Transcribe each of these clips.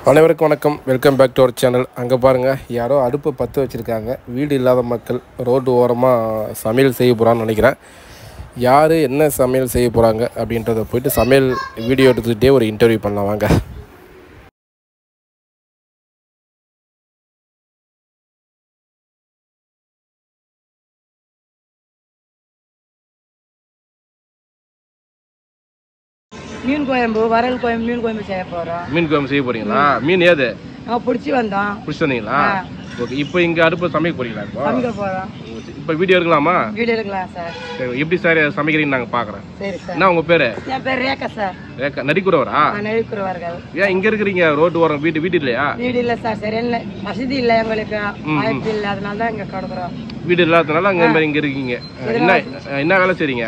அனைவருக்கும் வணக்கம். Welcome back to our channel. அங்கே பாருங்கள், யாரோ அடுப்பு பற்ற வச்சுருக்காங்க. வீடு இல்லாத மக்கள் ரோடு ஓரமாக சமையல் செய்ய போகிறான்னு நினைக்கிறேன். யார் என்ன சமையல் செய்ய போகிறாங்க அப்படின்றத போயிட்டு சமையல் வீடியோ எடுத்துக்கிட்டே ஒரு இன்டர்வியூ பண்ணலாம் வாங்க. மீன் குழம்பு, வரல் குழம்பு, மீன் குழம்பு செய்ய போறோம். மீன் குழம்பு செய்ய போறீங்களா? மீன் ஏது பிடிச்சி வந்தோம். பிடிச்சி வந்தீங்களா? ஓகே. இப்போ இங்கே அடுப்பு சமைக்க போறீங்களா? சமைக்க போறோம். இப்போ வீடியோ எடுக்கலாமா? வீடியோ எடுக்கலாம் சார். சரி, எப்படி சார் சமைக்கிறீங்கன்னு நாங்கள் பார்க்குறேன். சரி சார். என்ன உங்கள் பேர்? என் பேர் ரேகா சார். ரேகா. நடிக்கிறவரா? நடிக்கிறவர்கள். ஏன் இங்கே இருக்கிறீங்க? ரோடு ஓரம் வீடு இல்லையா? வீடு இல்லை சார். சரி, இல்லை, வசதி இல்லை எங்களுக்கு, வாய்ப்பு இல்லை, அதனால தான் இங்கே கிடக்குறோம். வீடு இல்லாததுனால அங்கே இங்கே இருக்கீங்க. என்ன வேலை செய்றீங்க?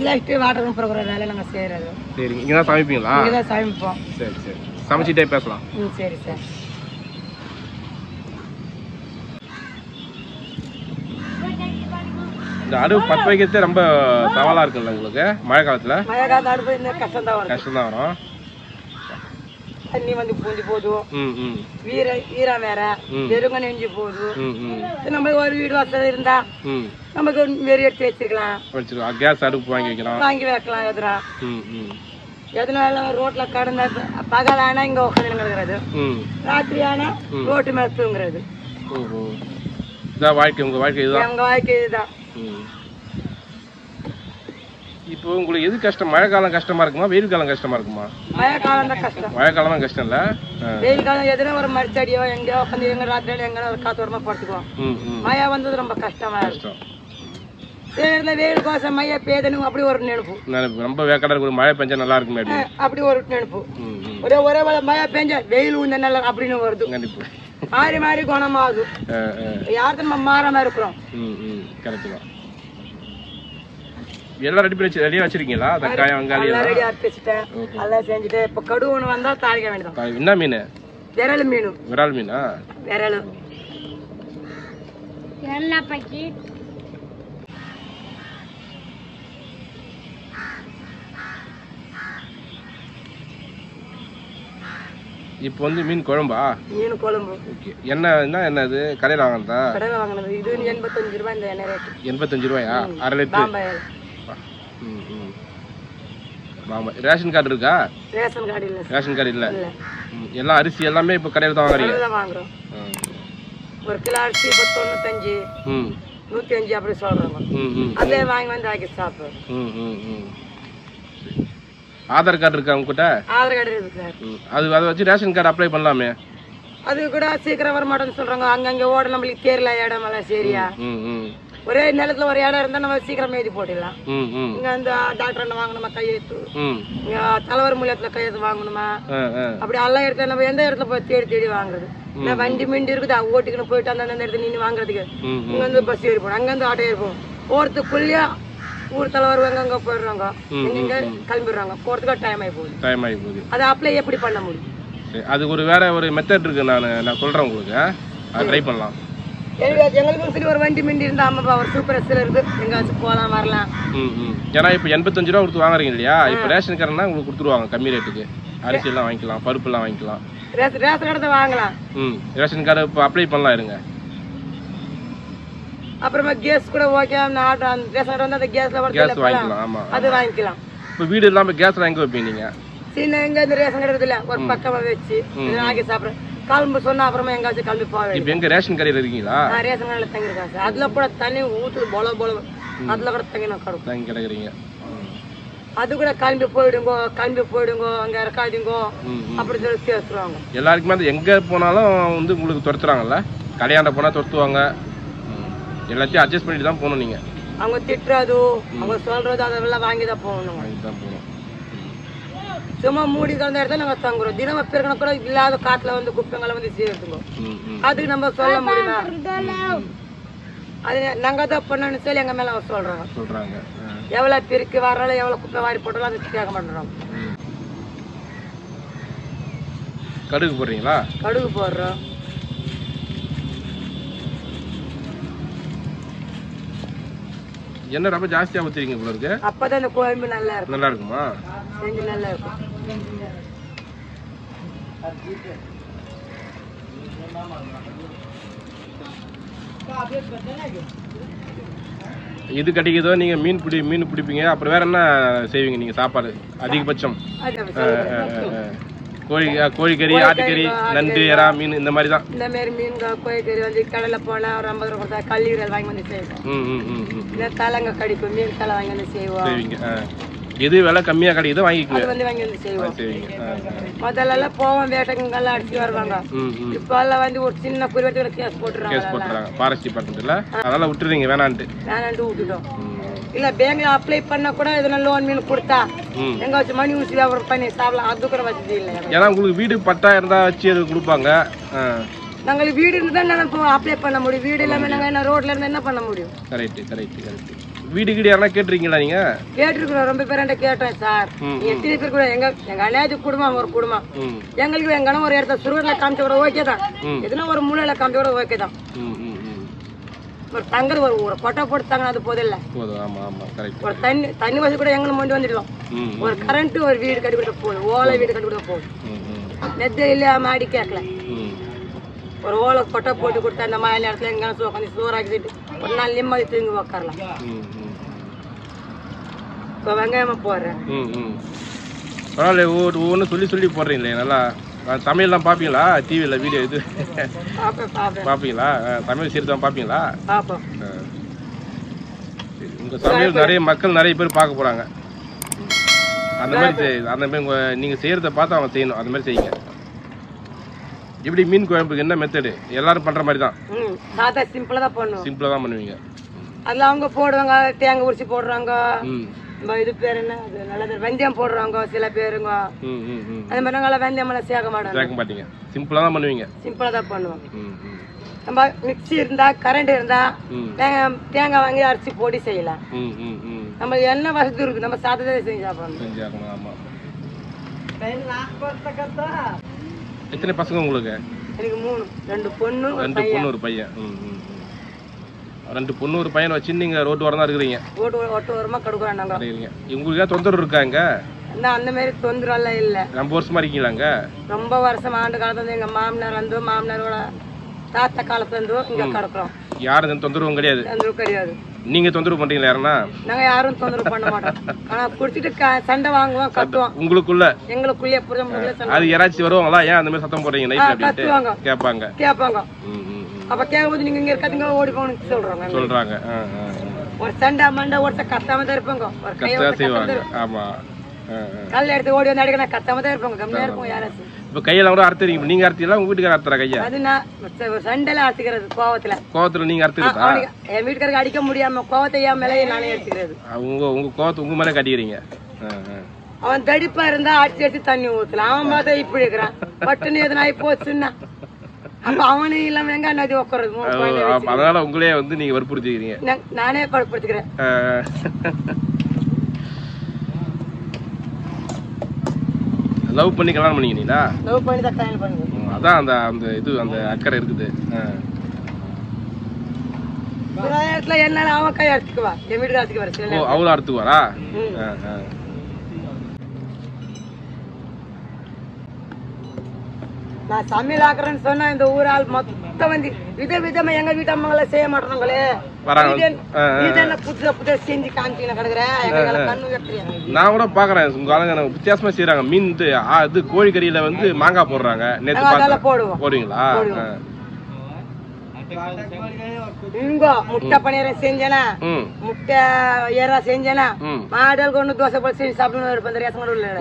எலக்ட்ரிக் வாட்டர் ப்ரோக்ராம் வேலை நாங்கள் செய்யறது. சரிங்க. இங்கே தான் சமைப்பீங்களா? இங்கே தான் சமைப்போம். சரி சரி, சமைச்சிட்டே பேசலாம். சரி சார். இந்த அடுப்பு பற்ற வைக்கிறதே ரொம்ப சவாலாக இருக்குல்ல உங்களுக்கு? மழை காலத்தில் அடுப்பு இந்த கஷ்டம் தான் வரும். தண்ணி வந்து பூஞ்சி போதும், ஈரம் வேற, வெறுங்க நெஞ்சு போதும். நம்ம ஒரு வீடு வசதி இருந்தா நமக்கு வெறி எடுத்து வச்சிருக்கலாம். கேஸ் அடுப்பு வாங்கி வைக்கலாம். எதனால ரோட்ல கடந்த பகல் ஆனா இங்க உட்காந்துங்கிறது, ராத்திரி ஆனா ரோட்டு மேல தூங்குறது. உங்க வாழ்க்கை இதுதான். இப்போ உங்களுக்கு எது கஷ்டம்? மழை காலம் கஷ்டமா இருக்குமா, வெயில் காலம் கஷ்டமா இருக்குமா? மழை காலம் தான் கஷ்டம். மழை காலம் தான் கஷ்டம் இல்ல? வெயில் காலம் எதுனா ஒரு மரத்தடியோ எங்கேயோ உட்காந்து எங்க ராத்திரியில எங்க ஒரு காத்தோரமா படுத்துக்குவோம். மழை வந்தது ரொம்ப கஷ்டமா இருக்கும். வெயில் கோசம் மழை பெய்தனும் அப்படி ஒரு நினைப்பு. ரொம்ப வேக்காடா இருக்கும். மழை பெஞ்சா நல்லா இருக்குமே அப்படி ஒரு நினைப்பு. ஒரே மழை பெஞ்சா வெயில் உந்த நல்லா அப்படின்னு வருது. கண்டிப்பா மாறி மாறி குணமாகுது. யாரு நம்ம மாறாம இருக்கிறோம். எல்லாம் ரெடி பண்ணி ரெடியா வச்சிருக்கீங்களா? தக்காளி, வெங்காயம் எல்லாம் ரெடியா வச்சிட்டேன். எல்லாம் செஞ்சுட்டு இப்ப கடுகு ஒண்ணு வந்தா தாளிக்க வேண்டியதான். என்ன மீன்? விரல் மீன். விரால் மீனா? விரல். இப்போ வந்து மீன் குழம்பா? மீன் குழம்பு. ஓகே. என்ன இது கடையில் வாங்கினதா? கடையில் வாங்கினது. இது 85 ரூபாய். இந்த எண்ணெய் ரேட் 85 ரூபாயா? அரை லிட்டர். ரேஷன் கார்டு இருக்கா? ரேஷன் கார்டு இல்ல. ரேஷன் கார்டு இல்ல. எல்லாம் அரிசி எல்லாமே இப்போ கடையில் தான் வாங்குறோம். ஒரு கிலோ அரிசி 95, 105 அப்படி சொல்றாங்க. அதே வாங்கி வந்து ஆக்கி சாப்பிடுறோம். ஆதார் கார்டு இருக்கா உங்ககிட்ட? ஆதார் கார்டு இருக்கு சார். அதை வச்சு ரேஷன் கார்டு அப்ளை பண்ணலாமே? அது கூட சீக்கிரம் வர மாட்டேன்னு சொல்றாங்க. அங்கங்க ஓட நம்மளுக்கு தெரியல இடம் எல்லாம். சரியா, ஒரே நிலத்துல ஒரு இடம் இருந்தா நம்ம சீக்கிரம் எழுதி போட்டுடலாம். இங்க அந்த டாக்டர் வாங்கணுமா கையெழுத்து, இங்க தலைவர் மூலியத்துல கையெழுத்து வாங்கணுமா, அப்படி எல்லாம் இடத்துல நம்ம எந்த இடத்துல போய் தேடி வாங்குறது. வண்டி மிண்டி இருக்குது, ஓட்டிக்கணும் போயிட்டு அந்த இடத்துல நின்று வாங்குறதுக்கு இங்க வந்து பஸ் ஏறி போடும், அங்க இருந்து ஆட்டோ ஏறி போகும். போறதுக்குள்ளேயே ஊர் தலைவர் அங்க போயிடுறாங்க, இங்க கிளம்பிடுறாங்க. போறதுக்கு டைம் ஆகி போகுது. அதை அப்ளை எப்படி பண்ண முடியும்? அதுக்கு வேற ஒரு மெத்தட் இருக்கு. நான் சொல்றேன் உங்களுக்கு, அதை ட்ரை பண்ணலாம். எங்களுக்கும் சரி ஒரு வண்டி மிண்டி இருந்தா அம்மா ஒரு சூப்பர் இருக்கு, எங்காச்சும் போகலாம் வரலாம். ஏன்னா இப்போ 85 ரூபா கொடுத்து வாங்குறீங்க இல்லையா? இப்போ ரேஷன் கார்டுனா உங்களுக்கு கொடுத்துருவாங்க கம்மி ரேட்டுக்கு. அரிசி எல்லாம் வாங்கிக்கலாம், பருப்பு எல்லாம் வாங்கிக்கலாம். ரேஷன் கார்டு வாங்கலாம். ரேஷன் கார்டு இப்போ அப்ளை பண்ணலாம். இருங்க. அப்புறமா கேஸ் கூட ஓகே. ரேஷன் கார்டு வந்து அந்த கேஸ் வாங்கிக்கலாம். ஆமா, அது வாங்கிக்கலாம். இப்போ வீடு இல்லாம கேஸ் வாங்கி வைப்பீங்க நீங்க? சின்ன எங்க இந்த ரேஷன் கார்டு இருக்குல்ல, ஒரு பக்கமா வச்சு ஆக்கி சாப்பிடுறேன். கிளம்பு சொன்னா அப்புறமா எங்காச்சும் கிளம்பி போவேன். இப்போ எங்க ரேஷன் கடையில் இருக்கீங்களா? ரேஷன் கடையில் தங்கிருக்கேன் சார். அதுல கூட தண்ணி ஊற்றுது போல அதுல கூட தங்கி கிடக்குறீங்க. அது கூட கிளம்பி போயிடுங்க அங்க இறக்காதீங்கோ அப்படி சொல்லி சேர்த்துருவாங்க. எல்லாருக்குமே அது எங்க போனாலும் வந்து உங்களுக்கு துரத்துறாங்கல்ல? கல்யாண்ட போனா துரத்துவாங்க. எல்லாத்தையும் அட்ஜஸ்ட் பண்ணிட்டு தான் போகணும். நீங்க அவங்க திட்டுறது, அவங்க சொல்றது, அதெல்லாம் வாங்கிதான் போகணும். சும்மா மூடி தந்த இடத்துல நாங்க தங்குறோம். தினம் பெருக்கணும் கூட இல்லாத காட்டுல வந்து குப்பைங்களை வந்து சேர்த்துங்க. அதுக்கு நம்ம சொல்ல முடியுமா? அது நாங்க தான் பண்ணணும்னு சொல்லி எங்க மேல சொல்றாங்க. எவ்வளவு பெருக்கு வர்றாலும் எவ்வளவு குப்பை வாரி போட்டாலும் அது கேட்க மாட்டோம். கடுகு போடுறீங்களா? கடுகு போடுறோம். என்ன ரொம்ப ஜாஸ்தியா ஊத்துறீங்க போல இருக்கு. அப்பதான் இந்த குழம்பு நல்லா இருக்கும். நல்லா இருக்குமா? செஞ்சு நல்லா இருக்கும். இது கிடைக்குதோ நீங்க மீன் பிடிப்பீங்க. அப்புறம் வேற என்ன செய்வீங்க நீங்க சாப்பாடு அதிகபட்சம்? கோழிக்கறி, ஆட்டுக்கறி, நண்டு, எறா மீன் இந்த மாதிரி தான். இந்த மாதிரி மீன் கோழிக்கறி வந்து கடல்ல போனா ஒரு 50 ரூபாய் கொடுத்தா கல்லீரல் வாங்கி வந்து செய்வோம். இந்த தலைங்க கடிக்கும் மீன் தலை வாங்கி வந்து செய்வோம். எது விலை கம்மியா கிடைக்குதோ வாங்கிக்குவோம். வந்து வாங்கி வந்து செய்வோம். முதல்ல எல்லாம் போவோம் வேட்டைங்கெல்லாம் அடிச்சு வருவாங்க. இப்ப எல்லாம் வந்து ஒரு சின்ன குறிவெட்டு கேஸ் போட்டுறாங்க. ஃபாரஸ்ட் டிபார்ட்மெண்ட்ல அதெல்லாம் விட்டுறீங்க வேணான்ட்டு விட்டுட்டோம். இல்ல பேங்க்ல அப்ளை பண்ண கூட எதுனா லோன் மீன் கொடுத்தா எங்க வச்சு மணி ஊசி வியாபாரம் பண்ணி சாப்பிடலாம். அது கூட வசதி இல்லை. ஏன்னா உங்களுக்கு வீடு பட்டா இருந்தா வச்சு அது கொடுப்பாங்க. நாங்களுக்கு வீடு இருந்தா நினைப்போம் அப்ளை பண்ண முடியும். வீடு இல்லாம நாங்க என்ன ரோட்ல இருந்தா என்ன பண்ண முடியும்? கரெக்ட். வீடு கீடு யாரா கேட்டிருக்கீங்களா நீங்க? கேட்டிருக்கிறோம். ரொம்ப பேர் கேட்டோம் சார். எத்தனை பேர் கூட எங்க அண்ணாச்சி குடும்பம் ஒரு குடும்பம் எங்களுக்கு எங்கன்னா ஒரு இடத்த சுருவர்ல காமிச்ச கூட ஓகே தான். எதுனா ஒரு மூலையில காமிச்ச கூட ஓகே தான். ஒரு தங்கர் ஒரு கொட்டை போட்டு தங்க அது போதும் இல்ல. ஒரு தண்ணி வசதி கூட எங்க மொண்டி வந்துடுவோம். ஒரு கரண்ட் ஒரு வீடு கட்டி கொடுத்த போதும். ஓலை வீடு கட்டி கொடுத்த போதும். நெத்த இல்ல மாடி கேட்கல. ஒரு ஓலை கொட்டை போட்டு கொடுத்தா அந்த மழை நேரத்துல எங்க கொஞ்சம் சோறாக்கிட்டு ஒரு நாள் நிம்மதி தூங்கி உக்காரலாம். இப்ப வெங்காயமா போடுறேன். பரவாயில்ல. ஒவ்வொன்னு சொல்லி போடுறீங்களே நல்லா. தமிழ்லாம் பாப்பீங்களா? டிவில வீடியோ இது பாப்பீங்களா? தமிழ் சீரியல் தான் பாப்பீங்களா? உங்க சமையல் நிறைய மக்கள் நிறைய பேர் பார்க்க போறாங்க. அந்த மாதிரி நீங்க செய்யறத பார்த்து அவங்க செய்யணும். அந்த மாதிரி செய்யுங்க. இப்படி மீன் குழம்புக்கு என்ன மெத்தடு? எல்லாரும் பண்ற மாதிரி தான். சிம்பிளா தான் பண்ணுவோம். சிம்பிளா தான் பண்ணுவீங்க. அதுல அவங்க போடுவாங்க தேங்காய் உரிச்சு போடுறாங்க. இது பேர் என்ன நல்லது வெந்தயம் போடுறாங்க சில பேருங்க. அது மாதிரி நாங்க வெந்தயம் எல்லாம் சேர்க்க மாட்டீங்க. சிம்பிளா தான் பண்ணுவீங்க. சிம்பிளா தான் பண்ணுவோம். நம்ம மிக்சி இருந்தா கரண்ட் இருந்தா தேங்காய் வாங்கி அரைச்சி போடி செய்யலாம். நம்ம என்ன வசதி இருக்கு நம்ம சாதத்தை செஞ்சு சாப்பிடணும். எத்தனை பசங்க உங்களுக்கு? எனக்கு 3. 2 பொண்ணு ஒரு பையன். 2 பொண்ணு ஒரு பையனை வச்சு நீங்க ரோட்டு ஓரம் தான் இருக்கிறீங்க. ரோட்டு ஓரமா கடுக்குறாங்க. உங்களுக்கு தொந்தரவு இருக்காங்க? அந்த மாதிரி தொந்தரவு எல்லாம் இல்ல. ரொம்ப வருஷமா இருக்கீங்களாங்க? ரொம்ப வருஷம் ஆண்டு காலத்துல எங்க மாமனாரோட தாத்தா காலத்துல இருந்து இங்க கிடக்குறோம். யாரும் தொந்தரவும் கிடையாது? கிடையாது. நீங்க தொந்தரவு பண்றீங்களா? யாருன்னா நாங்க யாரும் தொந்தரவு பண்ண மாட்டோம். ஆனா குடிச்சிட்டு சண்டை வாங்குவோம், கத்துவோம். உங்களுக்குள்ள எங்களுக்குள்ளே அது யாராச்சும் வருவாங்களா? ஏன் அந்த மாதிரி சத்தம் போடுறீங்க நைட்ல? கேட்பாங்க. அப்ப கேட்கும்போது நீங்க இங்க இருக்காதுங்க ஓடி போகணும்னு சொல்றாங்க. ஒரு சண்டை மண்டை ஒருத்த கத்தாம தான் இருப்பாங்க. ஒரு கல்ல எடுத்து ஓடி வந்து அடிக்க கத்தாம தான் இருப்பாங்க. கம்மியா இருக்கும் யாராச்சும். இப்ப கையில கூட அறுத்துறீங்க. நீங்க அறுத்தீங்களா? உங்க வீட்டுக்கார அறுத்துறா கையா? அது நான் சண்டையில அறுத்துக்கிறது. கோவத்துல நீங்க அறுத்துக்கிறதா? என் வீட்டுக்காரருக்கு அடிக்க முடியாம கோவத்தை என் மேலே நானே எடுத்துக்கிறது. உங்க கோவத்தை உங்க மேல கட்டிக்கிறீங்க. அவன் தடிப்பா இருந்தா அடிச்சு தண்ணி ஊத்தலாம். அவன் பார்த்தா இப்படி இருக்கிறான். பட்டுன்னு எதுனா போச்சுன்னா அப்ப அவனு இல்லாம எங்க நதி உட்காருது. அதனால உங்களே வந்து நீங்க வற்புறுத்திக்கிறீங்க. நானே வற்புறுத்திக்கிறேன். லவ் பண்ணி கல்யாணம் பண்ணிக்கிறீங்களா? லவ் பண்ணி தான் கல்யாணம் பண்ணுங்க. அதான் அந்த இது அந்த அக்கறை இருக்குது. என்னால அவன் கை அறுத்துக்குவா. என் வீட்டுக்கு அறுத்துக்குவாரு. அவளும் அறுத்துக்குவாரா? நான் சமையல் ஆக்குறேன்னு சொன்னா இந்த ஊரால் மொத்தம் வந்து விதவிதமா எங்க வீட்டு அம்மாங்கள செய்ய மாட்டாங்களே. புதுசா செஞ்சு காமிச்சு கிடக்குறேன். நான் கூட பாக்குறேன் உங்க ஆளுங்க வித்தியாசமா செய்யறாங்க. மீன் இது கோழிக்கறியில வந்து மாங்காய் போடுறாங்க. நேற்று போடுவீங்களா? இங்க முட்டை பணியாரம் செஞ்சேனா, முட்டை ஏறா செஞ்சேனா, மாடல் கொண்டு தோசை போட்டு செஞ்சு சாப்பிடணும். ரேஷன் கடை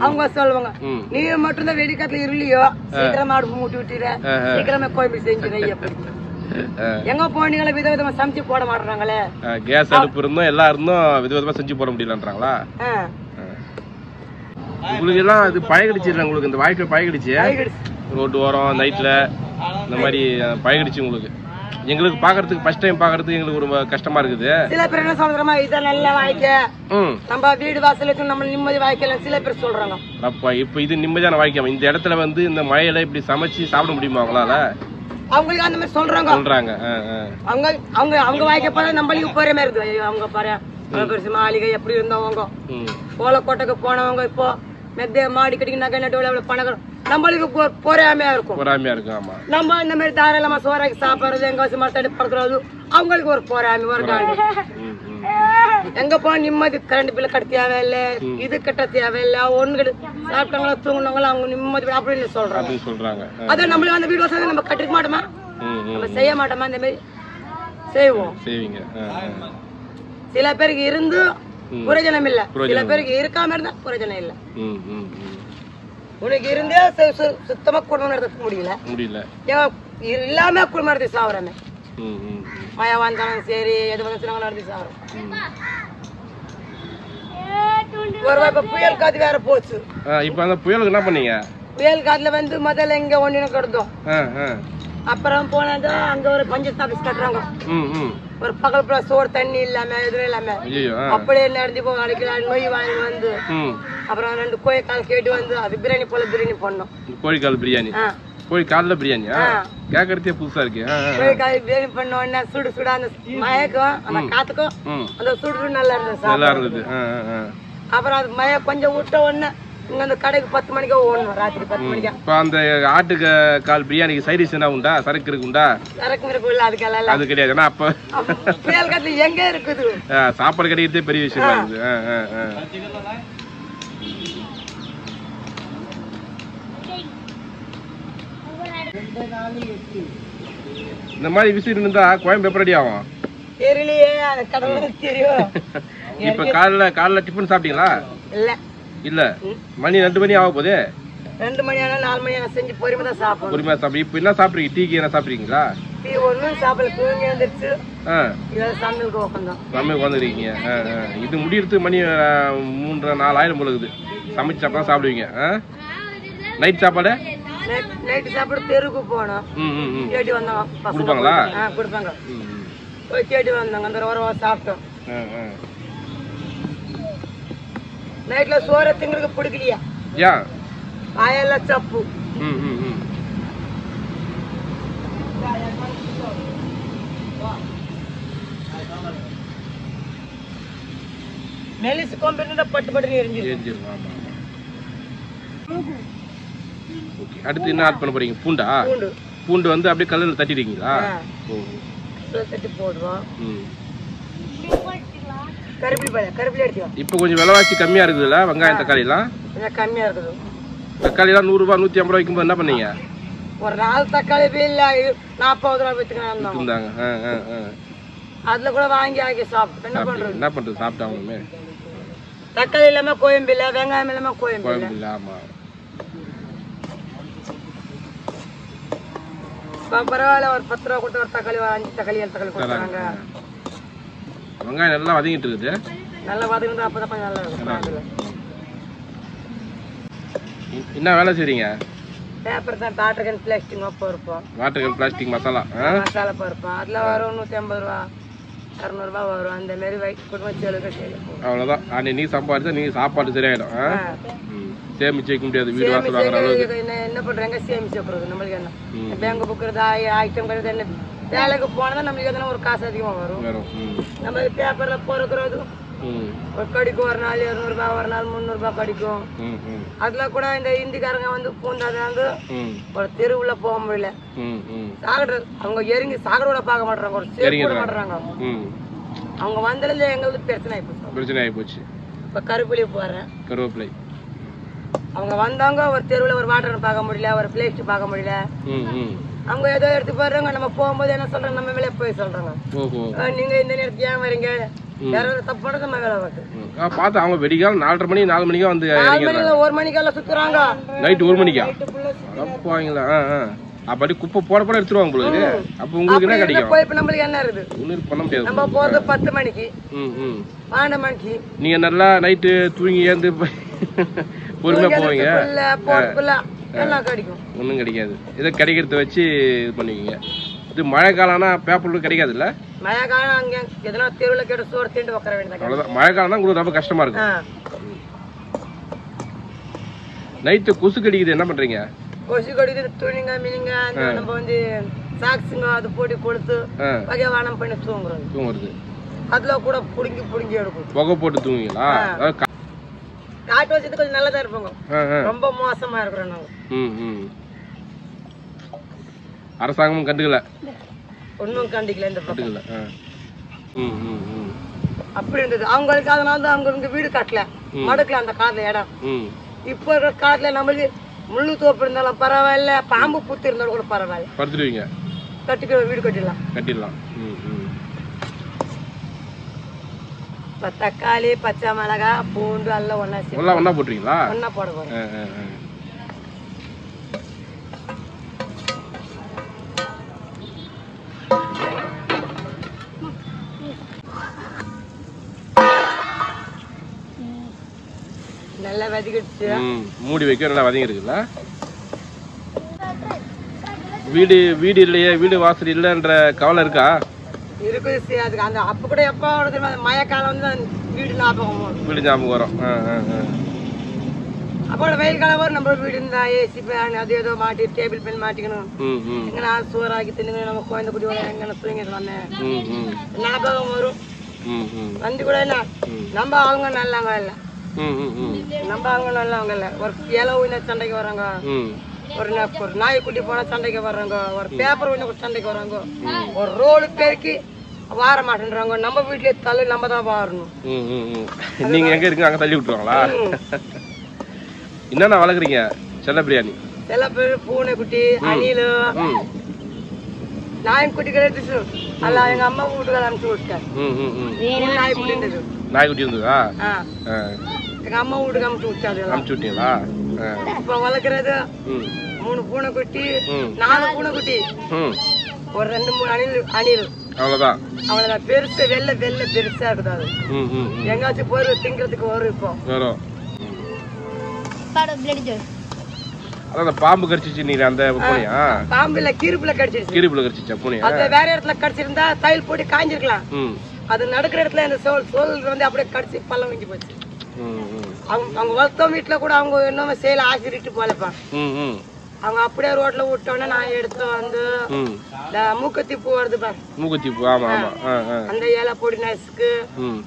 அவங்க சொல்லுவாங்க, நீ மட்டும் தான் வெடிக்காத்துல இருளியோ சீக்கிரமா அடுப்பு மூட்டி விட்டுற, சீக்கிரமா கோயில் செஞ்சுற. எங்க போனீங்களா விதவிதமா சமைச்சு போட மாட்டாங்களே. கேஸ் அடுப்பு இருந்தும் எல்லா இருந்தும் விதவிதமா செஞ்சு போட முடியலன்றாங்களா? உங்களுக்கு எல்லாம் இது பழகிடுச்சு. உங்களுக்கு இந்த வாழ்க்கை பழகிடுச்சு. ரோட்டு ஓரம் நைட்ல இந்த மாதிரி பழகிடுச்சு உங்களுக்கு. எங்களுக்கு பாக்குறதுக்கு ஃபர்ஸ்ட் டைம் பாக்குறதுக்கு எங்களுக்கு ரொம்ப கஷ்டமா இருக்குது. சில பேர் என்ன சொல்றாங்க, இத நல்ல வாழ்க்கை, நம்ம வீடு வாசலுக்கு நம்ம நிம்மதி வாழ்க்கையில சில பேர் சொல்றாங்க. அப்ப இப்ப இது நிம்மதியான வாழ்க்கை. இந்த இடத்துல வந்து இந்த மழையில இப்படி சமைச்சு சாப்பிட முடியுமா உங்களால? அவங்களுக்கு அந்த மாதிரி சொல்றாங்க அவங்க அவங்க அவங்க வாய்க்க போற நம்மளுக்கு போற மாதிரி இருக்குது. ஐயோ அவங்க பாரு பெருசு மாளிகை எப்படி இருந்தவங்க கோலக்கோட்டைக்கு போனவங்க இப்போ மெத்த மாடி கட்டிக்கு நகை நட்டு அவ்வளவு பணம் நம்மளுக்கு பொறாமையா இருக்கும். நம்ம இந்த மாதிரி தாராளமா சோறாக்கி சாப்பிடுறது எங்க வச்சு மரத்தடி படுத்துறது அவங்களுக்கு ஒரு பொறாமை ஒரு காண்டு. எங்க போன நிம்மதி கரண்ட் பில்ல கட்ட தேவையில்ல இது கட்ட தேவையில்ல ஒண்ணு சாப்பிட்டவங்களா தூங்கினவங்களா அவங்க நிம்மதி அப்படின்னு சொல்றாங்க. அதான் நம்மளுக்கு அந்த வீடு வசதி நம்ம கட்டிக்க மாட்டோமா நம்ம செய்ய மாட்டோமா இந்த மாதிரி செய்வோம். சில பேருக்கு இருந்து பிரயோஜனம் இல்ல சில பேருக்கு இருக்காம இருந்தா பிரயோஜனம் இல்ல. உனக்கு இருந்தே சுத்தமா குடும்பம் நடத்த முடியல இல்லாம குடும்பம் நடத்தி சாப்பிடறமே மழை வந்தாலும் சரி எது வந்து நடத்தி சாப்பிடும். இப்ப புயல் காத்து வேற போச்சு. இப்ப அந்த புயலுக்கு என்ன பண்ணீங்க? புயல் காத்துல வந்து முதல்ல இங்க ஒண்ணு கிடந்தோம். அப்புறம் போனதா அங்க ஒரு பஞ்சாயத்து ஆபீஸ் கட்டுறாங்க. ஒரு பகல் சோறு தண்ணி இல்லாம எதுவும் இல்லாம அப்படியே நடந்து போய் அடிக்கலாம் நோய் வாங்கி வந்து அப்புறம் 2 கோழிக்கால் கேட்டு வந்து அது பிரியாணி போல பிரியாணி பண்ணோம். கோழிக்கால் பிரியாணி கோழிக்கால பிரியாணியா கேக்குறதே புதுசா இருக்கு. கோழிக்கால் பிரியாணி பண்ண உடனே சுடு சுடா அந்த மயக்கம் அந்த காத்துக்கும் அந்த சுடு நல்லா இருந்தது. அப்புறம் அது மய கொஞ்சம் விட்ட உடனே இங்க அந்த கடைக்கு 10 மணிக்கு ஓடணும் ராத்திரி 10 மணிக்கு. இப்ப அந்த ஆட்டுக்கு கால் பிரியாணிக்கு சைட் டிஷ் என்ன உண்டா? சரக்கு இருக்குண்டா? சரக்கு இருக்குல்ல அதுக்கெல்லாம் அது கிடையாது. ஏன்னா அப்ப புயல் காத்துல எங்க இருக்குது சாப்பாடு கிடைக்கிறதே பெரிய விஷயமா இருக்குது. இந்த மாதிரி விசிட் இருந்தா கோயம்பு எப்படி ரெடி ஆகும் தெரியலையே கடவுளுக்கு தெரியும். இப்ப காலைல டிஃபன் சாப்பிட்டீங்களா? இல்ல மணி 2 மணி ஆக போதே. 2 மணி ஆனா 4 மணி ஆனா செஞ்சு பொறுமையா தான் சாப்பிடுவோம். பொறுமையா சாப்பிடு. இப்ப என்ன சாப்பிடுறீங்க? டீக்கு என்ன சாப்பிடுறீங்களா? டீ ஒண்ணும் சாப்பிடல தூங்கி வந்துருச்சு. இத சமையலுக்கு உட்கார்ந்தோம். சமையலுக்கு வந்துருக்கீங்க. இது முடியிறது மணி 3 4 ஆயிரம் போல இருக்குது. சமைச்சு சாப்பிட்டா சாப்பிடுவீங்க. நைட் சாப்பாடு? நைட் சாப்பாடு தெருக்கு போனோம். கேட்டு வந்தாங்க. கொடுப்பாங்களா? கொடுப்பாங்க. போய் கேட்டு வந்தாங்க. அந்த ஒரு சாப்பிட்டோம். நைட்ல சோற திங்களுக்கு பிடிக்கலையா? வாயெல்லாம் சப்பு. மெலிசு கொம்பிருந்தா பட்டு பட்டு எரிஞ்சிடும். அடுத்து என்ன ஆட் பண்ண போறீங்க? பூண்டா? பூண்டு வந்து அப்படியே கல்லுல தட்டிடுவீங்களா? தட்டி போடுவோம். இப்ப கொஞ்சம் விலைவாசி கம்மியா இருக்குதுல்ல வெங்காயம் தக்காளி எல்லாம்? கம்மியா இருக்குது. தக்காளி எல்லாம் 100 ரூபாய் 150 ரூபாய் விற்கும்போது என்ன பண்ணீங்க? ஒரு 4 தக்காளி இல்ல 40 ரூபாய் வித்துக்கிறாங்க. அதுல கூட வாங்கி ஆக்கி சாப்பிட்டு என்ன பண்றது சாப்பிட்டாங்க. தக்காளி இல்லாம கோயம்பு இல்ல வெங்காயம் இல்லாம கோயம்பு இல்ல. ஆமா பரவாயில்ல. ஒரு 10 ரூபாய் கொடுத்து ஒரு தக்காளி 5 தக்காளி 7 தக்காளி கொடுத்தாங்க. வெங்காயம் நல்லா வதங்கிட்டு இருக்குது. நல்லா வதங்கிட்டு அப்பதான் கொஞ்சம் நல்லா இருக்கும். என்ன வேலை செய்றீங்க? பேப்பர் தான் வாட்டர் கேன் பிளாஸ்டிக் பருப்போம். வாட்டர் கேன் பிளாஸ்டிக் மசாலா பருப்போம். அதுல வரும் 150 ரூபாய் 200 ரூபாய் வரும். அந்த மாதிரி குடும்பம் செலவுக்கு செய்யலாம். அவ்வளவுதான். நீ சம்பாதிச்சா நீங்க சாப்பாடு சரியாயிடும். சேமிச்சு வைக்க முடியாது. வீடு வாசல் வாங்குற அளவுக்கு என்ன பண்றாங்க? சேமிச்சு வைக்கிறது நம்மளுக்கு என்ன பேங்க் புக்குறது ஐட்டம் கிடையாது. என்ன வேலைக்கு போனதான் நம்மளுக்கு எதனா ஒரு காசு அதிகமா வரும். நம்ம பேப்பர்ல பொறுக்கிறது ஒரு கடிக்கும். ஒரு நாள் 200 ரூபாய் ஒரு நாள் 300 ரூபாய் கடிக்கும். அதுல கூட இந்த இந்திக்காரங்க வந்து பூந்தாது வந்து ஒரு தெருவுல போக முடியல. சாகடு அவங்க எரிங்கி சாகரோட பார்க்க மாட்டாங்க. ஒரு சேர் கூட மாட்டாங்க. அவங்க வந்ததுல எங்களுக்கு பிரச்சனை ஆகி போச்சு. இப்ப கருவேப்பிலை போறேன். கருவேப்பிலை அவங்க வந்தாங்க. ஒரு தெருவுல ஒரு வாட்டர் பார்க்க முடியல. ஒரு பிளேட் பார்க்க முடியல. அவங்க ஏதோ எடுத்து போடுறாங்க. நம்ம போகும்போது என்ன சொல்றாங்க? நம்ம மேலே போய் சொல்றாங்க நீங்க இந்த நேரத்துக்கு ஏன் வரீங்க? யாராவது தப்பு பண்ண நம்ம வேலை பார்த்து அவங்க வெடிக்கால 4:30 மணி 4 மணிக்கா வந்து 1 மணிக்கெல்லாம் சுத்துறாங்க. நைட் 1 மணிக்கா வாங்களா? அப்படி குப்பை போட எடுத்துருவாங்க உங்களுக்கு. அப்ப உங்களுக்கு என்ன கிடைக்கும்? இப்ப நம்மளுக்கு என்ன இருக்குது? ஒண்ணும் பண்ண முடியாது. நம்ம போறது 10 மணிக்கு 12 மணிக்கு. நீங்க நல்லா நைட்டு தூங்கி ஏந்து பொறுமையா போவீங்க. ஒன்றும் கிடைக்காது. இதை கிடைக்கிறத வச்சு இது பண்ணுவீங்க. இது மழை காலம்னா பேப்பர் கிடைக்காது இல்ல? மழை காலம் அங்க எதனா தெருவுல கேட்டு சோறு திண்டு உட்கார வேண்டியது. அவ்வளவுதான். மழை காலம் தான் உங்களுக்கு ரொம்ப கஷ்டமா இருக்கும். நைட்டு கொசு கடிக்குது என்ன பண்றீங்க? கொசு கடிக்குது துணிங்க மீனுங்க நம்ம வந்து சாக்ஸுங்க அது போட்டு கொடுத்து வகைவானம் பண்ணி தூங்குறது. அதுல கூட புடுங்கி எடுக்கும். புகை போட்டு தூங்குவீங்களா? காட்டு வச்சது கொஞ்சம் நல்லதா இருப்பாங்க. ரொம்ப மோசமா இருக்கிறோம் நாங்க. அரசாங்கமும் கண்டுக்கல, ஒன்னும் கண்டிக்கல இந்த பக்கம். அப்படி இருந்தது அவங்களுக்கு. அதனால தான் அவங்க வீடு கட்டல, மடுக்கல அந்த காலத்துல இடம். இப்ப இருக்கிற காலத்துல நம்மளுக்கு முள்ளு தோப்பு இருந்தாலும் பரவாயில்ல, பாம்பு புத்து இருந்தாலும் கூட பரவாயில்ல, படுத்துடுவீங்க, கட்டிக்க வீடு கட்டிடலாம். தக்காளி, பச்சை மிளகாய், பூண்டு எல்லாம் ஒன்னா போட்டுறீங்களா? ஒன்னா போட போறோம். நல்லா வதக்கிடுச்சு. மூடி வைக்க நல்லா வதங்கி இருக்குல்ல. வீடு இல்லையே, வீடு வாசல் இல்லைன்ற கவலை இருக்கா? இருக்குது. அதுக்கு அந்த அப்ப கூட எப்போ மழை காலம் வந்து வீடு ஞாபகம் வரும். அப்போ வெயில் காலம் வரும், நம்ம வீடு இருந்தா ஏசி ஃபேன் அது ஏதோ மாட்டி டேபிள் ஃபேன் மாட்டிக்கணும். எங்கன்னா சோறாக்கி தின்னு நம்ம குழந்தை குட்டி எங்கன்னா தூங்கிட்டு வந்தேன் ஞாபகம் வரும். வந்து கூட என்ன நம்ம அவங்க நல்லவங்க இல்ல, நம்ம அவங்க நல்லவங்க இல்ல. ஒரு இலை சண்டைக்கு வர்றாங்க, ஒரு நாய்க்குட்டி போனா சண்டைக்கு வர்றாங்க, ஒரு பேப்பர் ஒண்ணு சண்டைக்கு வர்றாங்க, ஒரு ரோடு பெருக்கி வார மாட்டேன்றாங்க. நம்ம வீட்லயே தள்ளி நம்ம தான் வாரணும். நீங்க எங்க இருக்கீங்க அங்க தள்ளி விட்டுருவாங்களா? என்னென்ன வளர்க்குறீங்க? செல்ல பிரியாணி, செல்ல பூனைக்குட்டி, அணிலு, நாய்க்குட்டி கிடைச்சிச்சு. அல்ல எங்க அம்மா வீட்டுக்கு அனுப்பிச்சு விட்டேன். நாய்க்குட்டி இருந்ததா? எங்க அம்மா வீட்டுக்கு அனுப்பிச்சு விட்டீங்களா? இப்ப வளர்க்கறது 3 பூனைக்குட்டி, 4 பூனைக்குட்டி, ஒரு 2-3 அணில். அவ்வளவுதான். பெருசு வெள்ளை பெருசா இருக்குது. அது எங்காச்சும் போய் திங்கிறதுக்கு வரும். இப்போ பாம்பு கடிச்சிச்சு. நீங்க அந்த பூனையா? பாம்பு இல்ல, கீரிப்புல கடிச்சிருச்சு. பூனையா? அது வேற இடத்துல கடிச்சிருந்தா தையல் போட்டு காய்ஞ்சிருக்கலாம். அது நடக்கிற இடத்துல இந்த சோல் வந்து அப்படியே கடிச்சு பல்ல வங்கி போச்சு. அவங்க வளர்த்தோம் வீட்டுல கூட அவங்க இன்னும் செயல ஆசிரிட்டு போலப்பா. அவங்க அப்படியே ரோட்ல விட்டோன்னா நான் எடுத்து வந்து மூக்கத்தி பூ வருது பாரு, மூக்கத்தி பூ, அந்த இலை பொடி நசுக்கு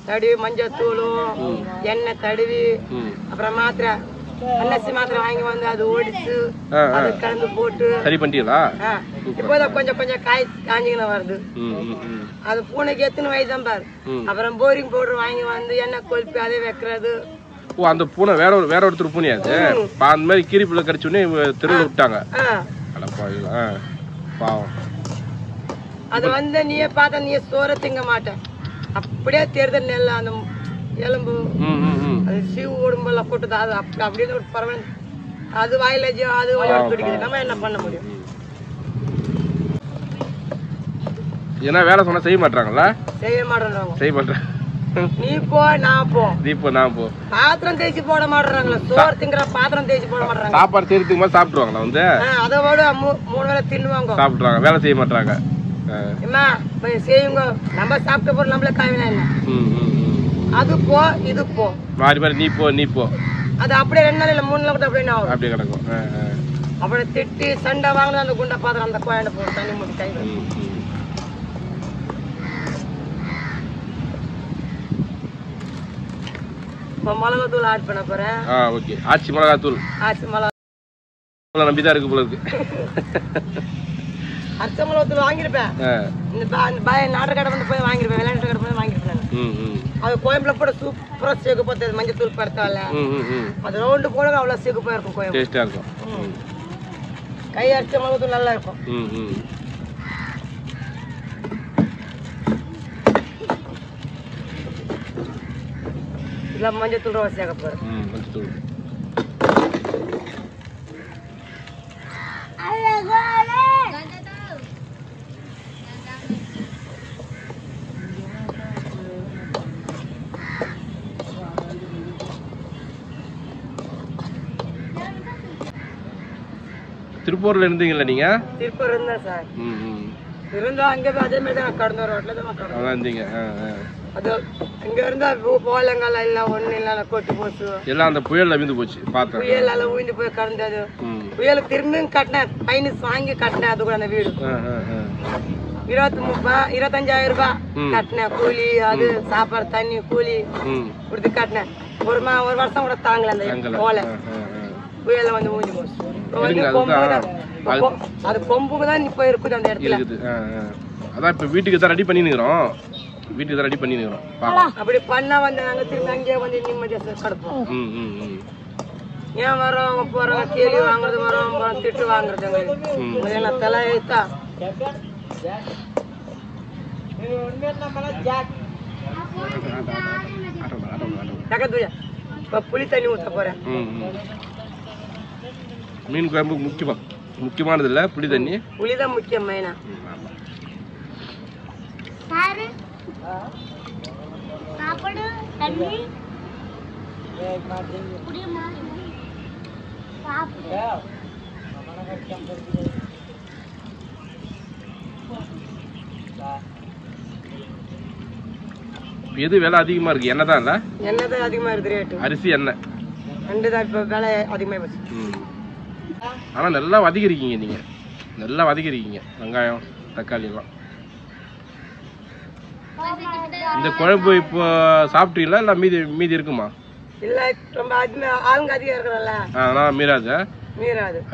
தடவி மஞ்சள் தூளும் எண்ணெய் தடவி அப்புறம் மாத்திரை அன்னசி மாத்திரை வாங்கி வந்து அது ஓடிச்சு அது கலந்து போட்டு சரி பண்ணிட்டீங்களா? இப்போதான் கொஞ்சம் காஞ்சிக்கின வருது. அது பூனைக்கு எத்தனை வயசுதான் பாரு. அப்புறம் போரிங் பவுடர் வாங்கி வந்து எண்ணெய் கொழுப்பி அதே வைக்கிறது. ஓ, அந்த பூனை வேற ஒருத்தர் பூனையா? அது அந்த மாதிரி கீரிப்புல கடிச்ச உடனே தெருவில் விட்டாங்க. பாவம். அது வந்து நீயே பார்த்தா நீயே சோற திங்க மாட்டேன், அப்படியே தேர்தல் நெல்ல அந்த எலும்பு அது சீவு உடம்பெல்லாம் போட்டுது. அது அப்படின்னு ஒரு பரவாயில்ல. அது வாயில அது பிடிக்குது. நம்ம என்ன பண்ண முடியும்? ஏன்னா வேலை சொன்னா செய்ய மாட்டாங்களா? செய்ய மாட்டேன். செய்ய மாட்டேன். நீ போ நான் போ, பாத்திரம் தேய்ச்சி போட மாட்டாங்களா? சோறு திங்கிற பாத்திரம் தேய்ச்சி போட மாட்டாங்க. சாப்பாடு செய்யறதுக்கு மாதிரி சாப்பிடுவாங்களா? வந்து அதோட 3 வேளை தின்னுவாங்க, சாப்பிடுறாங்க, வேலை செய்ய மாட்டாங்க. செய்யுங்க, நம்ம சாப்பிட்ட பொருள் நம்மளே காவினா என்ன? அது போ இது போ, மாறி மாறி நீ போ. அது அப்படியே 2 நாள் இல்ல 3 நாள் கூட அப்படியே கிடக்கும். அப்படியே திட்டி சண்டை வாங்கினா அந்த குண்டை பாத்திரம் அந்த குழந்தை போ தண்ணி மூடி கை. இப்போ மிளகாத்தூள் ஆட் பண்ண போறேன். ஓகே. ஆச்சி மிளகாத்தூள். நம்பிதான் இருக்கு போல இருக்கு. அச்ச மிளகாத்தூள் வாங்கிருப்பேன். இந்த நாட்டு கடை வந்து போய் வாங்கிருப்பேன், விளையாட்டு கடை போய் வாங்கிருப்பேன். அது கோயம்புல போட சூப்பரா சேக்கு பார்த்தது. மஞ்சள் தூள் பருத்தால அது ரவுண்டு போட அவ்வளவு சேக்குப்பா இருக்கும். கோயம்பு டேஸ்டா இருக்கும். கை அரைச்ச மிளகாத்தூள் நல்லா இருக்கும். இதுல மஞ்சள் தூள் ரவை சேர்க்க போறேன். மஞ்சள் தூள். திருப்பூர்ல இருந்தீங்களா நீங்க? திருப்பூர் இருந்தா சார். இருந்தா அங்கே அதே மாதிரி தான் கடந்த ரோட்ல தான் இருந்தீங்க. அது இங்க இருந்தா போலங்கால எல்லாம் ஒண்ணு இல்ல கொட்டு போச்சு எல்லாம் அந்த புயல்ல விழுந்து போச்சு பார்த்தேன். புயலால ஊய்ந்து போய் கடந்தது. புயலுக்கு திரும்பியும் கட்டினேன், பையனுக்கு வாங்கி கட்டினேன். அது கூட அந்த வீடு 25,000 ரூபாய் கட்டினேன். கூலி அது சாப்பாடு தண்ணி கூலி கொடுத்து கட்டினேன். ஒரு வருஷம் கூட தாங்கல அந்த போல புயல வந்து ஊஞ்சி போச்சு. அது கொம்புக்கு தான் இப்ப இருக்குது அந்த இடத்துல. அதான் இப்ப வீட்டுக்கு தான் ரெடி பண்ணிக்கிறோம், வீட்டுக்கு தான் ரெடி பண்ணிக்கிறோம். அப்படி பண்ணா வந்து நாங்க திரும்பி அங்கேயே வந்து நிம்மதியா கிடப்போம். ஏன் வரோம் போறோம் கேள்வி வாங்குறது, வரோம் திட்டு வாங்குறது எங்களுக்கு தலை எழுத்தா. இப்ப புளி தண்ணி ஊத்த போறேன். மீன் குழம்பு முக்கியமானது இல்ல புளி தண்ணி, புளிதான் முக்கியம் மெயினா. எது விலை அதிகமா இருக்கு? எண்ணெய் தான் இல்ல? எண்ணெய் தான் அதிகமா இருக்கு ரேட்டு. அரிசி எண்ணெய் ரெண்டு தான் இப்ப விலை அதிகமா போச்சு. ஆனா நல்லா வதக்கிருக்கீங்க நீங்க, நல்லா வதக்கிருக்கீங்க வெங்காயம் தக்காளி எல்லாம். இந்த குழம்பு இப்போ சாப்பிட்டீங்களா இல்ல மீதி இருக்குமா? இல்ல ரொம்ப ஆளுங்க அதிகம் இருக்கிறல்ல, அதனால மீறாது.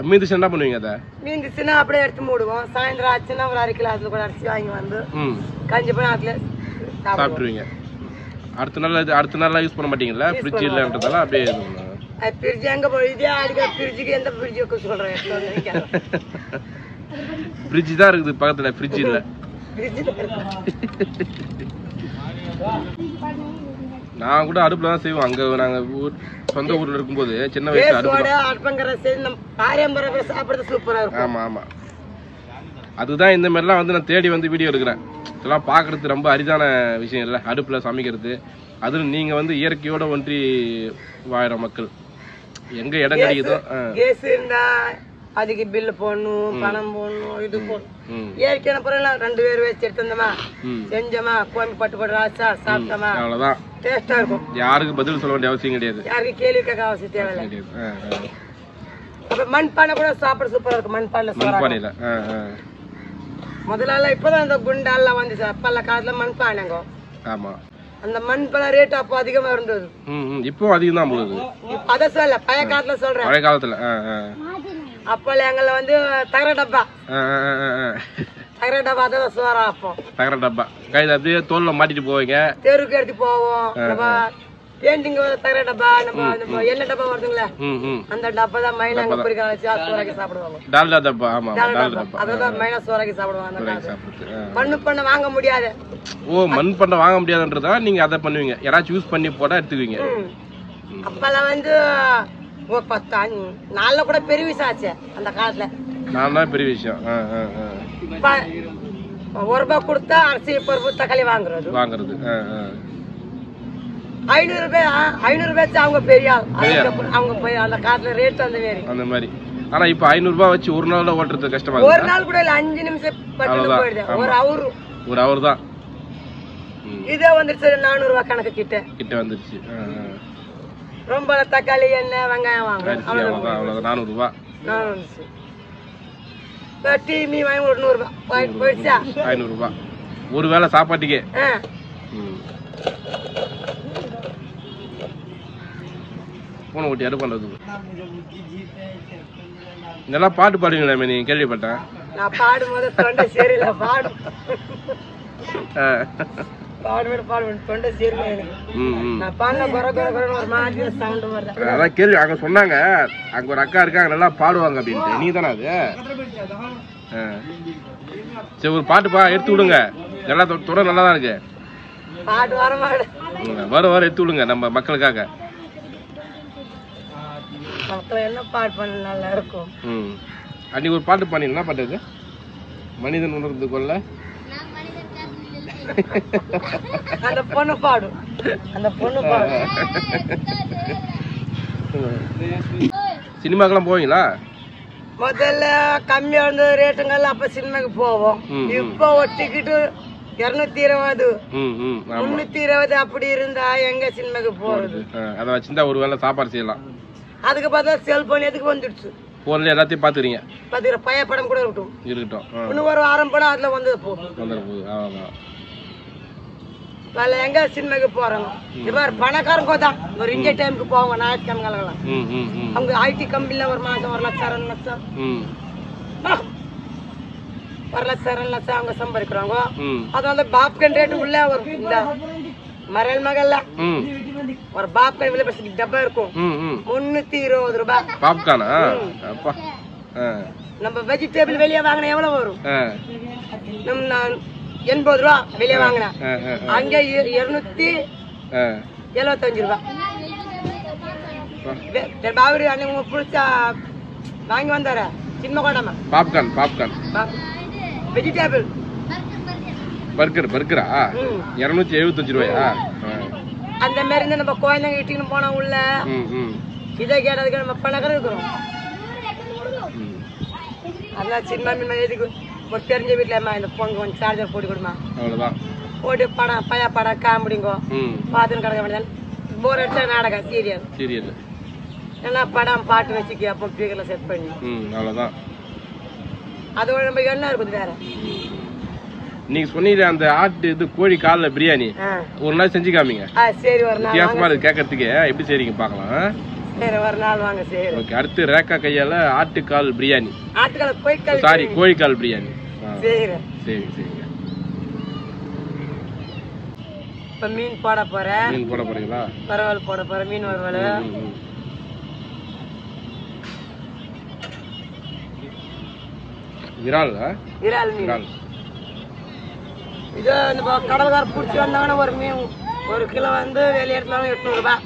மீந்துச்சு என்ன பண்ணுவீங்க? அதை மீந்துச்சுன்னா அப்படியே எடுத்து மூடுவோம். சாயந்தரம் ஆச்சுன்னா ஒரு 1/2 கிலோ அதுல கூட அரிசி வாங்கி வந்து கஞ்சி பண்ணி அதுல சாப்பிட்டுருவீங்க. அடுத்த நாள் யூஸ் பண்ண மாட்டீங்களா? ஃப்ரிட்ஜ் இல்லன்றதால அப்படியே ஃப்ரிட்ஜ் எங்க போய் இதே அடிக்கிற ஃப்ரிட்ஜுக்கு எந்த ஃப்ரிட்ஜ் வைக்க சொல்றேன்? ஃப்ரிட்ஜ் தான் இருக்குது பக்கத்துல, ஃப்ரிட்ஜ் இல்ல. நான் கூட அடுப்புல தான் செய்வோம். அங்க நாங்க சொந்த ஊர்ல இருக்கும்போது சின்ன வயசுல அடுப்புங்கிற பாரம்பரிய சாப்பிடுறது சூப்பரா இருக்கும். ஆமா ஆமா, அதுதான் இந்த மாதிரிலாம் வந்து நான் தேடி வந்து வீடியோ எடுக்கிறேன். இதெல்லாம் பாக்குறது ரொம்ப அரிதான விஷயம் இல்லை, அடுப்புல சமைக்கிறது. அதுல நீங்க வந்து இயற்கையோட ஒன்றி வாழற மக்கள். எங்க இடம் கிடைக்குதோ கேஸ் இருந்தா அதுக்கு பில்லு போடணும், பணம் போடணும், இது போடணும். இயற்கையான பொருள் 2 பேர் வச்சு எடுத்தோமா செஞ்சோமா கோம்பி பட்டு ராசா சாப்பிட்டோமா, அவ்வளவுதான். டேஸ்டா இருக்கும். யாருக்கு பதில் சொல்ல வேண்டிய அவசியம் கிடையாது, யாருக்கு கேள்வி கேட்க அவசியம் தேவையில்லை. அப்ப மண்பானை கூட சாப்பிட சூப்பரா இருக்கும். மண்பானையில முதல்ல இப்பதான் இந்த குண்டாலாம் வந்துச்சு. அப்பெல்லாம் காலத்துல மண்பானைங்க. ஆமா, அந்த மண்பானை ரேட் அப்போ அதிகமா இருந்தது. இப்போ அதிகம் தான் போகுது. அத சொல்ல பழைய காலத்துல சொல்றேன். பழைய காலத்துல அப்போ எங்களை வந்து தகர டப்பா தான் சோறா. அப்போ தகர டப்பா கையில அப்படியே தோல்ல மாட்டிட்டு போவீங்க, தெருவுக்கு எடுத்து போவோம். பெயிண்டிங் தகர டப்பா, நம்ம எண்ணெய் டப்பா வருதுங்களா, அந்த டப்பா தான் மைனா பொரிக்க வச்சு சோறாக்கி சாப்பிடுவாங்க. டால்டா டப்பா. ஆமா, அதான் மைனா சோறாக்கி சாப்பிடுவாங்க. மண்ணு பண்ண வாங்க முடியாது. ஓ, மண் பண்ண வாங்க முடியாதுன்றதா நீங்க அதை பண்ணுவீங்க? யாராச்சும் யூஸ் பண்ணி போட்டா எடுத்துக்குவீங்க. அப்பெல்லாம் வந்து 10 நாள்ல கூட பெரிய விஷயம் ஆச்சு அந்த காலத்துல. நான் தான் பெரிய விஷயம். 1 ரூபாய் கொடுத்தா அரிசி பருப்பு தக்காளி வாங்குறது. 500 ரூபாய் அவங்க பெரிய அவங்க போய் அந்த காலத்துல ரேட் அந்த மாதிரி. ஆனா இப்ப 500 ரூபாய் வச்சு ஒரு நாள்ல ஓட்டுறது கஷ்டமா. ஒரு நாள் கூட இல்ல, 5 நிமிஷம் போயிடுது. ஒரு அவர் தான். இதே வந்துருச்சு 400 ரூபாய் கணக்கு கிட்ட வந்துருச்சு. ரொம்ப தக்காளி எண்ணெய் வெங்காயம் வாங்குறோம், 400 ரூபாய். டீ மீ வாங்கி 100 ரூபாய் போயிடுச்சா? 500 ரூபாய் ஒரு வேளை சாப்பாட்டுக்கே. போன ஓட்டி அடு பண்றது. நல்லா பாட்டு பாடுவீங்களா? நீ கேள்விப்பட்டேன். நான் பாடும்போது தொண்டை சரியில்ல. அதான் கேள்வி அங்க சொன்னாங்க, அங்க ஒரு அக்கா இருக்காங்க நல்லா பாடுவாங்க அப்படின்ட்டு. நீ தானே அது? சரி, ஒரு பாட்டு எடுத்து விடுங்க. நல்லா தொடர் நல்லா தான் இருக்கு. வர எடுத்து விடுங்க நம்ம மக்களுக்காக. என்ன பாட்டு பண்ண நல்லா இருக்கும். அன்னைக்கு ஒரு பாட்டு பண்ணி என்ன பாட்டு? மனிதன் உணர்ந்து கொள்ள அந்த பொண்ணு பாடும். சினிமாக்கெல்லாம் போவீங்களா? முதல்ல கம்மியா இருந்த ரேட்டுங்கள்ல அப்ப சினிமாக்கு போவோம். இப்போ ஒரு டிக்கெட்டு 220 320 அப்படி இருந்தா எங்க சினிமாக்கு போறது? அத வச்சிருந்தா ஒரு வேளை சாப்பாடு செய்யலாம். அதுக்கு பார்த்தா செல்போன் எதுக்கு வந்துடுச்சு? போன்ல எல்லாத்தையும் பாத்துறீங்க. பாத்துக்கிற பைய படம் கூட இருக்கட்டும். இன்னும் ஒரு வாரம் படம் அதுல வந்து போகுது. வேலை எங்க சினிமாக்கு போறாங்க? இவர் பணக்காரங்க தான் ஒரு இந்திய டைமுக்கு போவாங்க ஞாயிற்றுக்கிழமைலாம். அவங்க ஐடி கம்பெனில ஒரு மாசம் 1 லட்சம் 2 லட்சம் 1 லட்சம் 2 லட்சம் அவங்க சம்பாதிக்கிறாங்க. அது வந்து பாப்கன் ரேட்டு உள்ள வரும். இந்த மரல் மகல்ல ஒரு பாப்கன் விலை பசி டப்பா இருக்கும் 320 ரூபாய் பாப்கானா. நம்ம வெஜிடபிள் வெளியே வாங்கினா எவ்வளவு வரும்? நம்ம 80 ரூபா வெளியே வாங்கினா அங்க 275 ரூபாய். பாபரி அன்னைக்கு புடிச்சா வாங்கி வந்தார சின்ன கோடமா பாப்கான் வெஜிடபிள் பர்கரா 275 ரூபாயா? அந்த மாதிரி இருந்து நம்ம குழந்தைங்க இட்டுன்னு போனா உள்ள இதை கேட்டதுக்கு நம்ம பணக்கார இருக்கிறோம். அதான் சின்ன மீன் எதுக்கு ஒரு தெரிஞ்ச வீட்டுல இந்த பொங்க கொஞ்சம் சார்ஜர் போட்டு கொடுமா போட்டு படம் பையா படம் காமெடிங்கோ பாத்துன்னு கிடக்க வேண்டியது. போர் அடிச்சா நாடகம் சீரியல் எல்லாம் படம் பாட்டு வச்சுக்கி அப்போ ஸ்பீக்கர்ல செட் பண்ணி அவ்வளவுதான். அதோட நம்ம என்ன இருக்குது வேற? நீங்க சொன்னீங்க அந்த ஆட்டு இது கோழி கால்ல பிரியாணி ஒரு நாள் செஞ்சு காமிங்க. சரி ஒரு நாள் வித்தியாசமா இருக்கு கேட்கறதுக்கு. எப்படி செய்றீங்க பாக்கலாம். சரி ஒரு நாள் வாங்க. சரி ஓகே. அடுத்து ரேக்கா கையால ஆட்டுக்கால் பிரியாணி. ஆட்டுக்கால் சாரி கோழிக்கால் பிரியாணி. சரி சரிங்க. இப்ப மீன் போட போறேன். மீன் போட போறீங்களா? வறுவல் போட போறேன். மீன் வறுவல். விரால் மீன். இது நம்ம கடல்கார பிடிச்சி வந்தாங்கன்னா ஒரு மீன் 1 கிலோ வந்து வெளியே எடுத்தாலும் 800 ரூபாய்.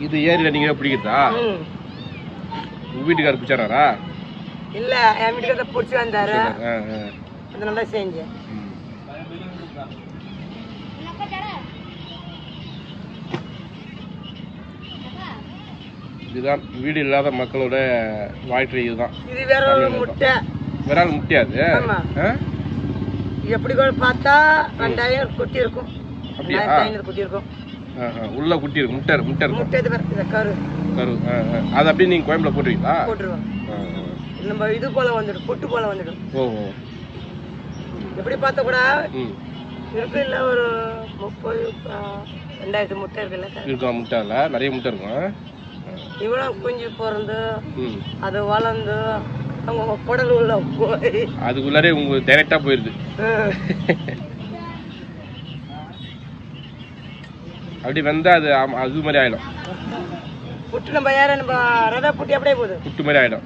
இது ஏரியில நீங்க பிடிக்கிறதா? உங்க வீட்டுக்காரர் பிடிச்சாரா? இல்ல என் வீட்டுக்காரர் பிடிச்சி வந்தாரு. அதனால செஞ்சேன். இதுதான் வீடு இல்லாத மக்களோட வாழ்க்கை. இதுதான். இது வேற ஒரு முட்டை. விரால் முட்டையாது. எப்படி கூட பார்த்தா 2000 குட்டி இருக்கும். அப்படியா? 500 குட்டி இருக்கும். உள்ள குட்டி இருக்கு. முட்டை இருக்கும். முட்டை இது கரு. அது அப்படியே நீங்க கோயம்புல போட்டுருவீங்களா? போட்டுருவோம். நம்ம இது போல வந்துடும். புட்டு போல வந்துடும். ஓஹோ. எப்படி பார்த்தா கூட இருக்கு. இல்ல ஒரு 30,000 முட்டை இருக்குல்ல? இருக்கும். முட்டை இல்ல நிறைய முட்டை இருக்கும். இவ்வளவு குஞ்சு பிறந்து அது வளர்ந்து அவங்க குடல் உள்ள போய் அதுக்குள்ளாரே உங்க டைரக்டா போயிருது. அப்படி வந்தா அது அது மாதிரி ஆயிடும். புட்டு நம்ம யார நம்ம ரத புட்டி அப்படியே போகுது. புட்டு மாதிரி ஆயிடும்.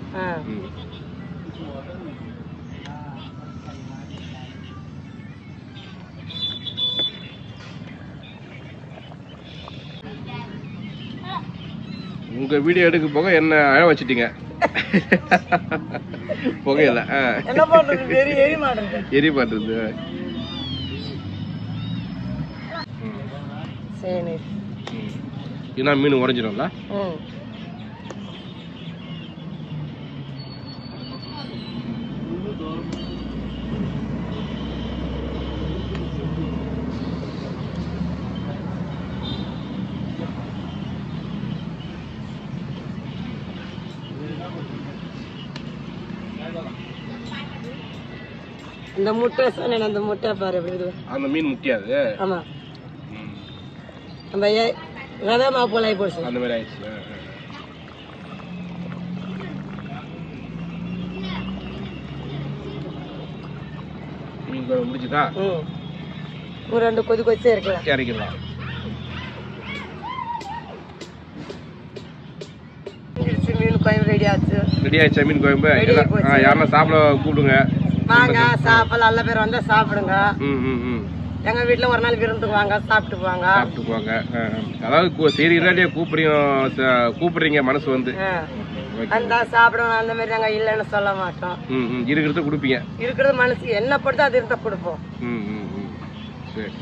உங்க வீடியோ எடுக்க போக என்ன அழ வச்சிட்டீங்க. புகையில என்ன பண்றது? எரி மாட்டுறது. ஏன்னா மீன் உறைஞ்சிடும்ல. இந்த முட்டை சொன்னேன். அந்த முட்டை பாரு எப்படி இருக்கு. அந்த மீன் முட்டியாது. ஆமா. நம்ம ரவை மாவு போல ஆகி போச்சு. அந்த மாதிரி ஆயிடுச்சு. மீன் குழம்பு முடிச்சுதா? ஒரு 2 கொதி கொதிச்சே இருக்கலாம். இறக்கிடலாம். மீன் குழம்பு ரெடி ஆச்சு. ரெடி ஆயிடுச்சா மீன் குழம்பு? யாருன்னா சாப்பிட கூப்பிடுங்க. வாங்க சாப்பிடலாம். நல்ல பேர் வந்தா சாப்பிடுங்க. எங்க வீட்டுல ஒரு நாள் விருந்துக்கு வாங்க. சாப்பிட்டு போவாங்க. அதாவது சரி கூப்பிடுறீங்க மனசு வந்து அந்த சாப்பிடுவோம். அந்த மாதிரி நாங்க இல்லைன்னு சொல்ல மாட்டோம். இருக்கிறத கொடுப்பீங்க. இருக்கிறது மனசு என்ன படுத்தோ அது இருந்தா கொடுப்போம்.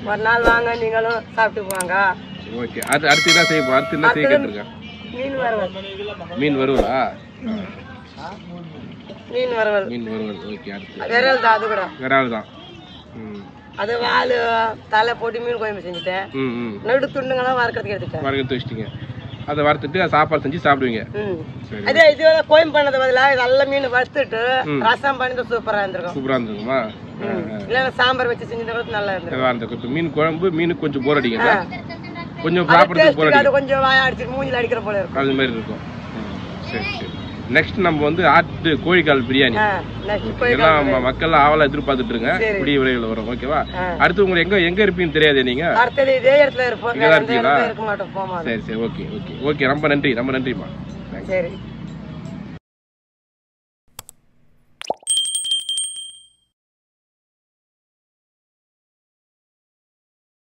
ஒரு நாள் வாங்க நீங்களும் சாப்பிட்டு போவாங்க. சரி ஓகே. அடுத்து என்ன செய்ய அடுத்து என்ன செய்ய கேட்டிருக்கேன்? மீன் வறுவல். மீன் வறுவலா? மீன் வறுவல். மீன் வறுவல் ஓகே. அடுத்து விரல் தான், அது கூட விரால் தான். அது வால் தலை போட்டு மீன் குழம்பு செஞ்சுட்டேன். நடு துண்டுங்கெல்லாம் வறுக்கிறதுக்கு எடுத்துட்டேன். வறுத்து வச்சிட்டீங்க. அதை வறுத்துட்டு சாப்பாடு செஞ்சு சாப்பிடுவீங்க. அதே இது கோயம் பண்ணது பதிலா நல்ல மீன் வறுத்துட்டு ரசம் பண்ணி சூப்பரா இருந்திருக்கும். சூப்பரா இருந்திருக்குமா? இல்ல சாம்பார் வச்சு செஞ்சது நல்லா இருந்திருக்கும். இப்போ மீன் குழம்பு மீன் கொஞ்சம் போர் அடிக்குங்க, கொஞ்சம் சாப்பிடுறதுக்கு போர் அடிக்கும், கொஞ்சம் வாய அடிச்சு மூஞ்சில அடிக்கிற போல இருக்கும், அது மாதிரி இருக்கும். சரி சரி. நெக்ஸ்ட் நம்ம வந்து ஆட்டு கோழிக்கால் பிரியாணி எல்லாம் மக்கள் ஆவலா எதிர்பார்த்துட்டு இருங்க. இப்படி விரைவில் வரும். ஓகேவா? அடுத்து உங்களுக்கு எங்க இருப்பீங்கன்னு தெரியாது. நீங்க இதே இடத்துல இருப்போம். சரி சரி ஓகே ஓகே ஓகே. ரொம்ப நன்றி, ரொம்ப நன்றிமா. சரி.